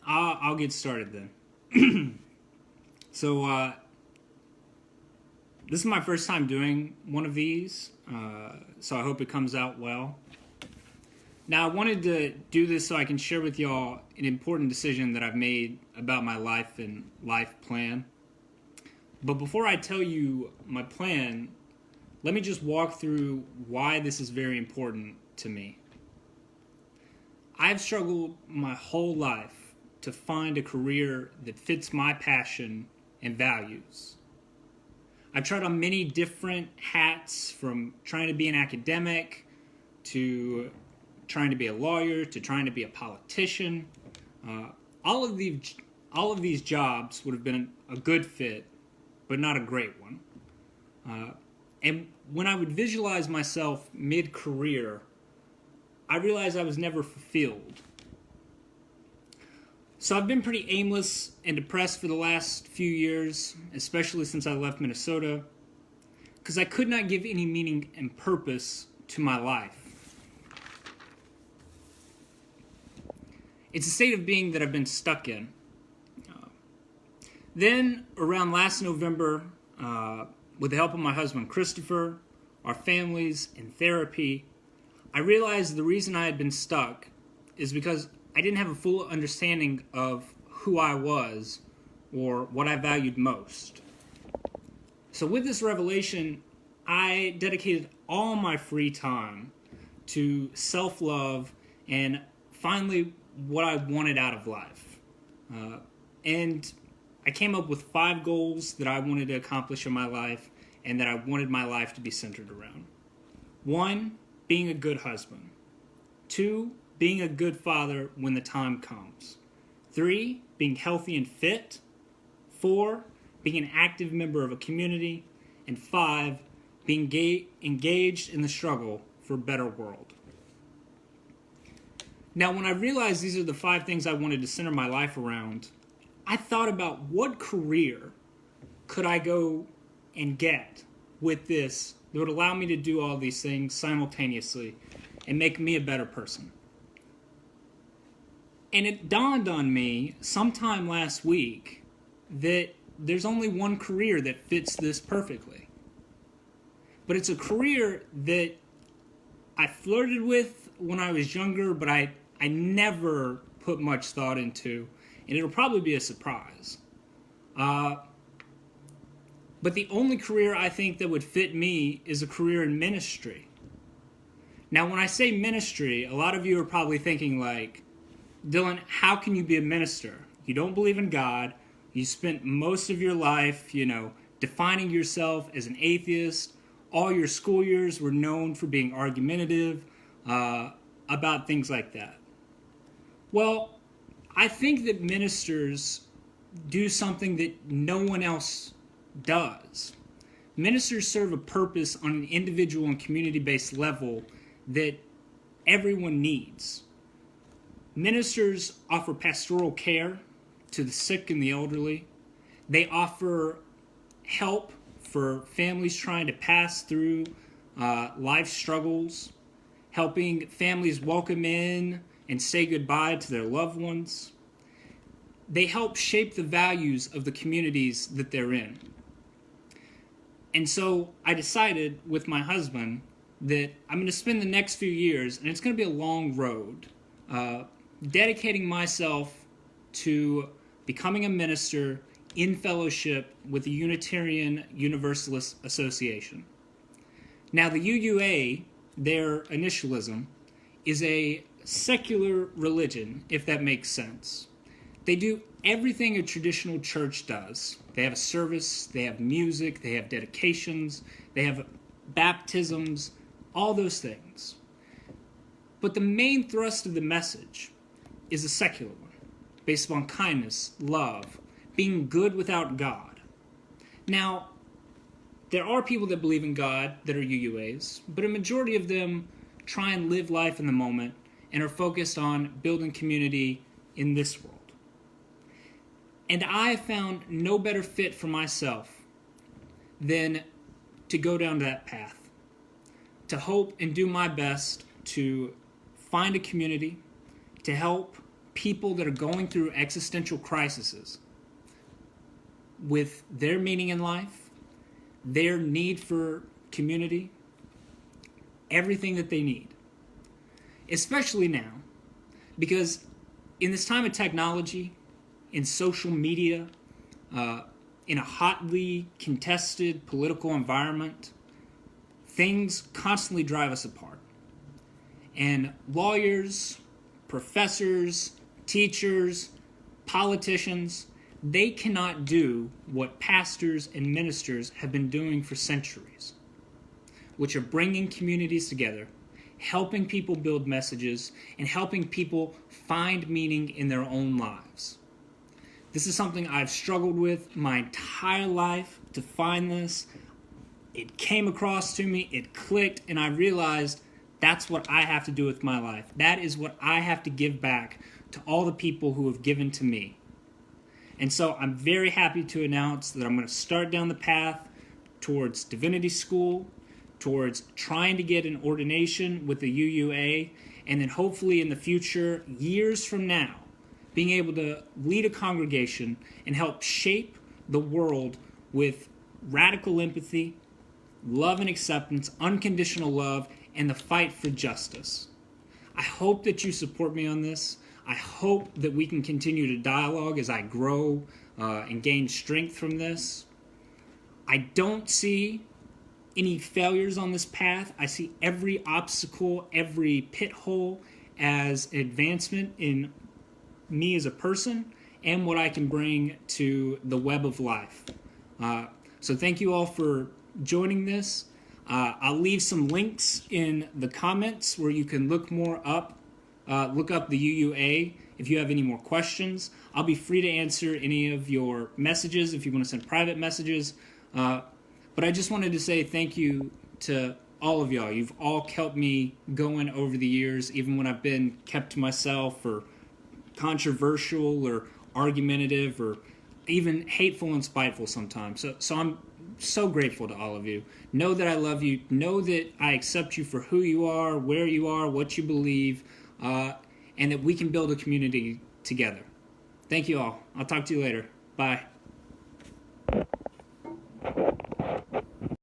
I'll get started then. So, this is my first time doing one of these, so I hope it comes out well. Now, I wanted to do this so I can share with y'all an important decision that I've made about my life and life plan. But before I tell you my plan, let me just walk through why this is very important to me. I've struggled my whole life to find a career that fits my passion and values. I've tried on many different hats, from trying to be an academic to trying to be a lawyer to trying to be a politician. All of these jobs would have been a good fit, but not a great one. And when I would visualize myself mid-career, I realized I was never fulfilled. So I've been pretty aimless and depressed for the last few years, especially since I left Minnesota, because I could not give any meaning and purpose to my life. It's a state of being that I've been stuck in. Then, around last November, with the help of my husband Christopher, our families, and therapy, I realized the reason I had been stuck is because I didn't have a full understanding of who I was or what I valued most. So with this revelation, I dedicated all my free time to self-love and finally what I wanted out of life. And I came up with 5 goals that I wanted to accomplish in my life and that I wanted my life to be centered around. 1, being a good husband. 2, being a good father when the time comes. 3, being healthy and fit. 4, being an active member of a community. And 5, being engaged in the struggle for a better world. Now, when I realized these are the 5 things I wanted to center my life around, I thought about what career could I go and get with this that would allow me to do all these things simultaneously and make me a better person. And it dawned on me sometime last week that there's only one career that fits this perfectly. But it's a career that I flirted with when I was younger, but I never put much thought into, and it'll probably be a surprise. But the only career I think that would fit me is a career in ministry. Now, when I say ministry, a lot of you are probably thinking like, Dylan, how can you be a minister? You don't believe in God. You spent most of your life, defining yourself as an atheist. All your school years were known for being argumentative about things like that. Well, I think that ministers do something that no one else does. Ministers serve a purpose on an individual and community-based level that everyone needs. Ministers offer pastoral care to the sick and the elderly. They offer help for families trying to pass through life struggles, helping families welcome in and say goodbye to their loved ones. They help shape the values of the communities that they're in. And so I decided with my husband that I'm going to spend the next few years, and it's going to be a long road, dedicating myself to becoming a minister in fellowship with the Unitarian Universalist Association. Now, the UUA, their initialism, is a secular religion, if that makes sense. They do everything a traditional church does. They have a service, they have music, they have dedications, they have baptisms, all those things. But the main thrust of the message is a secular one, based upon kindness, love, being good without God. Now, there are people that believe in God that are UUAs, but a majority of them try and live life in the moment and are focused on building community in this world. And I found no better fit for myself than to go down that path, to hope and do my best to find a community, to help people that are going through existential crises with their meaning in life, their need for community, everything that they need. Especially now, because in this time of technology, in social media, in a hotly contested political environment, things constantly drive us apart. And lawyers, professors, teachers, politicians, they cannot do what pastors and ministers have been doing for centuries, which are bringing communities together, helping people build messages, and helping people find meaning in their own lives. This is something I've struggled with my entire life to find this. It came across to me, it clicked, and I realized that's what I have to do with my life. That is what I have to give back to all the people who have given to me. And so I'm very happy to announce that I'm going to start down the path towards divinity school, towards trying to get an ordination with the UUA, and then hopefully in the future, years from now, being able to lead a congregation and help shape the world with radical empathy, love and acceptance, unconditional love, and the fight for justice. I hope that you support me on this. I hope that we can continue to dialogue as I grow and gain strength from this. I don't see any failures on this path. I see every obstacle, every pit hole as an advancement in me as a person and what I can bring to the web of life. So thank you all for joining this. I'll leave some links in the comments where you can look up the UUA if you have any more questions. I'll be free to answer any of your messages if you want to send private messages. But I just wanted to say thank you to all of y'all. You've all kept me going over the years, even when I've been kept to myself or controversial or argumentative or even hateful and spiteful sometimes. So I'm so grateful to all of you. Know that I love you. Know that I accept you for who you are, where you are, what you believe, and that we can build a community together. Thank you all. I'll talk to you later. Bye.